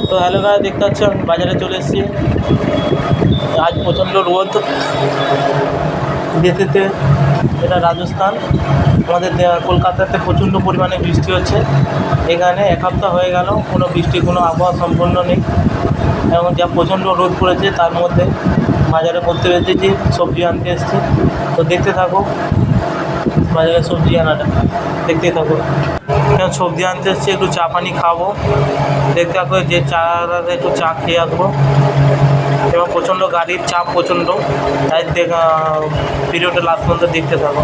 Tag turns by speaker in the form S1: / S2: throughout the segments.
S1: তো hello guys, দেখতে পাচ্ছ আমি বাজারে চলে এসেছি। আজ প্রচণ্ড রোদ দিতে। এটা রাজস্থান, আমাদের কলকাতাতে প্রচণ্ড পরিমাণে বৃষ্টি হচ্ছে। এখানে এক সপ্তাহ হয়ে গেল কোনো বৃষ্টি, কোনো আবহাওয়া সম্পূর্ণ নেই, এবং যা প্রচণ্ড রোদ পড়েছে তার মধ্যে বাজারে করতে পেরেছি, সবজি আনতে এসেছি। তো দেখতে থাকো বাজারে সবজি আনাটা, দেখতেই থাকো। সবজি আনতে এসেছি, একটু চা পানি খাবো, দেখতে থাকো। যে চা একটু চা খেয়ে আসবো, এবং প্রচণ্ড গাড়ির চাপ প্রচণ্ড, তাই ভিডিওটা লাস্ট পর্যন্ত দেখতে থাকো।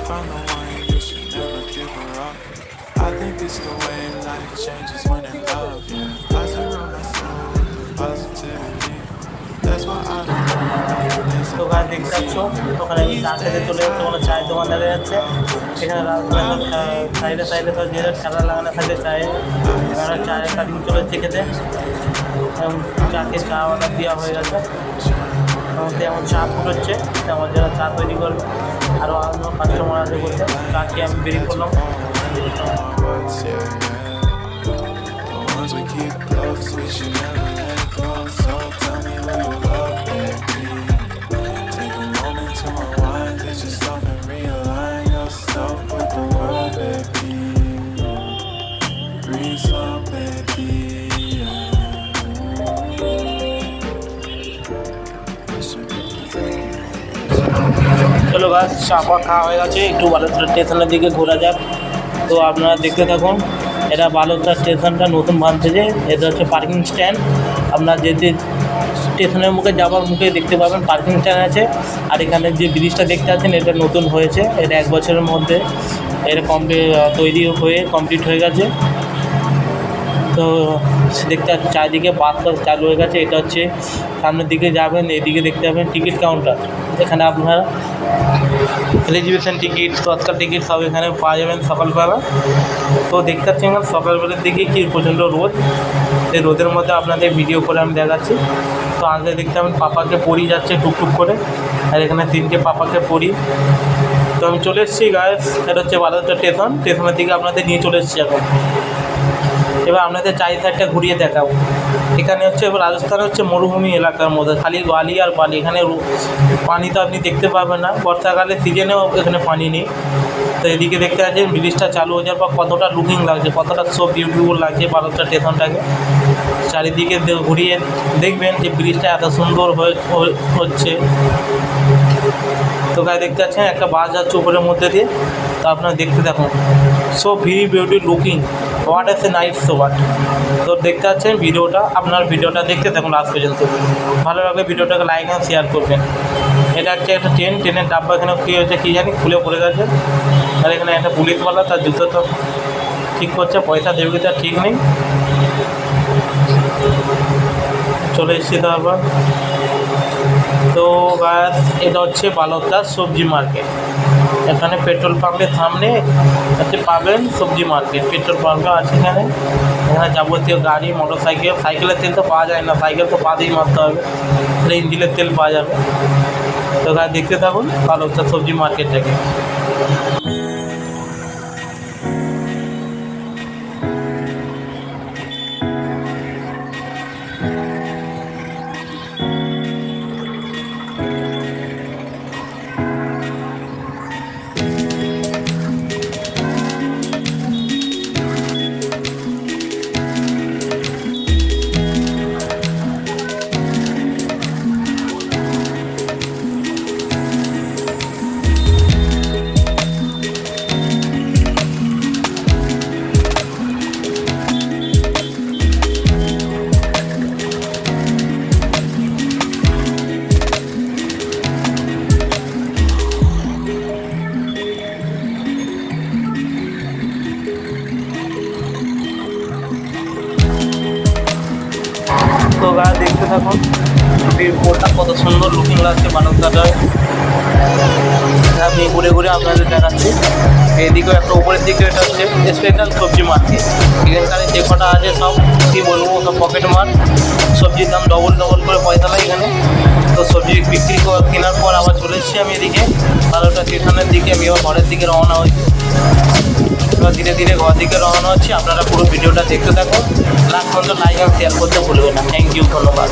S2: Found the one, you should never give her up. I think it's the way life changes when in love, yeah. I surround myself with positivity. That's why I don't know.
S1: তো গাছ দেখতে পাচ্ছ, ওখানে আমি চা খেতে চলে যাচ্ছে, কোনো চায়ের দোকান দেখা যাচ্ছে। এখানে সাইডে সাইডে সব যে ঠেলা লাগানো থাকে চায়ে, এবার চায়ের কাটিং চলে যাচ্ছে খেতে, এবং চাকে চা অর্ডার দেওয়া হয়ে গেছে। এবং যেমন চা ফুটোচ্ছে, তেমন যারা চা তৈরি করবে আরও অন্য কাস্টমার আছে বলতে, চা খেয়ে আমি বেরিয়ে পড়লাম। চলো গাছ, চা খাওয়া হয়ে গেছে, একটু বালুরঘাট স্টেশনের দিকে ঘোরা যাক। তো আপনারা দেখতে থাকুন। এটা বালুরঘাট স্টেশনটা নতুন বাঁধছে, এটা হচ্ছে পার্কিং স্ট্যান্ড। আপনার যদি স্টেশনের মুখে যাওয়ার মুখে দেখতে পাবেন পার্কিং স্ট্যান্ড আছে। আর এখানে যে ব্রিজটা দেখতে পাচ্ছেন এটা নতুন হয়েছে, এটা 1 বছরের মধ্যে এটা তৈরি হয়ে কমপ্লিট হয়ে গেছে। তো দেখতে পাচ্ছি চারিদিকে বাস টাস চালু হয়ে গেছে। এটা হচ্ছে সামনের দিকে যাবেন, এদিকে দেখতে পাবেন টিকিট কাউন্টার। এখানে আপনারা রিজার্ভেশন টিকিট, তৎকাল টিকিট সব এখানে পাওয়া যাবেন সকালবেলা। তো দেখতে পাচ্ছেন সকালবেলার দিকে কি প্রচণ্ড রোদ, এই রোদের মধ্যে আপনাদের ভিডিও করে আমি দেখাচ্ছি। তো আগে দেখতে পাবেন পাপাকে পড়ি যাচ্ছে টুকটুক করে, আর এখানে 3টে পাপাকে পড়ি। তো আমি চলে এসেছি গাইস, এটা হচ্ছে বালুরঘাট স্টেশন, স্টেশনের দিকে আপনাদের নিয়ে চলে এসেছি এখন। এবার আপনাদের চারি সাইডটা ঘুরিয়ে দেখাবো। এখানে হচ্ছে এবার রাজস্থানে হচ্ছে মরুভূমি এলাকার মধ্যে খালি বালি আর বালি, এখানে পানি তো আপনি দেখতে পাবেন না, বর্ষাকালে সিজনেও এখানে পানি নেই। তো এদিকে দেখতে পাচ্ছেন ব্রিজটা চালু হয়ে যাওয়ার পর কতটা লুকিং লাগছে, কতটা সো বিউটিফুল লাগছে বালুরঘাট স্টেশনটাকে। চারিদিকে ঘুরিয়ে দেখবেন যে ব্রিজটা এত সুন্দর হচ্ছে। তো গায়ে দেখতে পাচ্ছেন একটা বাস যাচ্ছে উপরের মধ্যে দিয়ে, তো আপনারা দেখতে দেখুন। So very beauty looking, what S A night show what. তো দেখতে পাচ্ছেন ভিডিওটা, আপনার ভিডিওটা দেখতে দেখুন লাস্ট পর্যন্ত। ভালো লাগলে ভিডিওটাকে লাইক আর শেয়ার করবেন। এটা হচ্ছে একটা ট্রেনের ডাব্বা, এখানে কী হয়েছে কী জানি খুলে পড়ে গেছে। আর এখানে একটা পুলিশওয়ালা তার জুতো তো ঠিক করছে, পয়সা দেবে কি তার ঠিক নেই। চলে এসেছি তারপর। তো গাছ এটা হচ্ছে বালুরঘাট সবজি মার্কেট। এখানে পেট্রোল পাম্পের সামনে হচ্ছে পাবেন সবজি মার্কেট, পেট্রোল পাম্পও আছে এখানে। এখানে যাবতীয় গাড়ি, মোটর সাইকেল, সাইকেলের তেল তো পাওয়া যায় না, সাইকেল তো পা দিয়েই মারতে হবে, ইঞ্জিনের তেল পাওয়া যাবে। তো গাছ দেখতে থাকুন বালুরঘাট সবজি মার্কেটটাকে। গাছ দেখতে থাকুন, বোর্ডটা কত সুন্দর লুকিং লাগছে বালুরঘাটায়। আমি ঘুরে ঘুরে আপনাদের দেখাচ্ছি। এদিকেও একটা উপরের দিকে এটা হচ্ছে স্পেশাল সবজি মার্কেট। এখানকার যে কটা আছে সব কী বলবো, সব পকেট মার। সবজির দাম ডবল করে পয়সা লাগে এখানে। তো সবজি বিক্রি কেনার পর আবার চলে এসেছি আমি এদিকে বারোটা স্টেশনের দিকে। আমি এবার ঘরের দিকে রওনা হয়েছি। এবার ধীরে ধীরে ঘর দিকে রওনা হচ্ছি। আপনারা পুরো ভিডিওটা দেখতে থাকুন, লাস্ট পর্যন্ত লাইক আর শেয়ার করতে ভুলবেন না। থ্যাংক ইউ, ধন্যবাদ।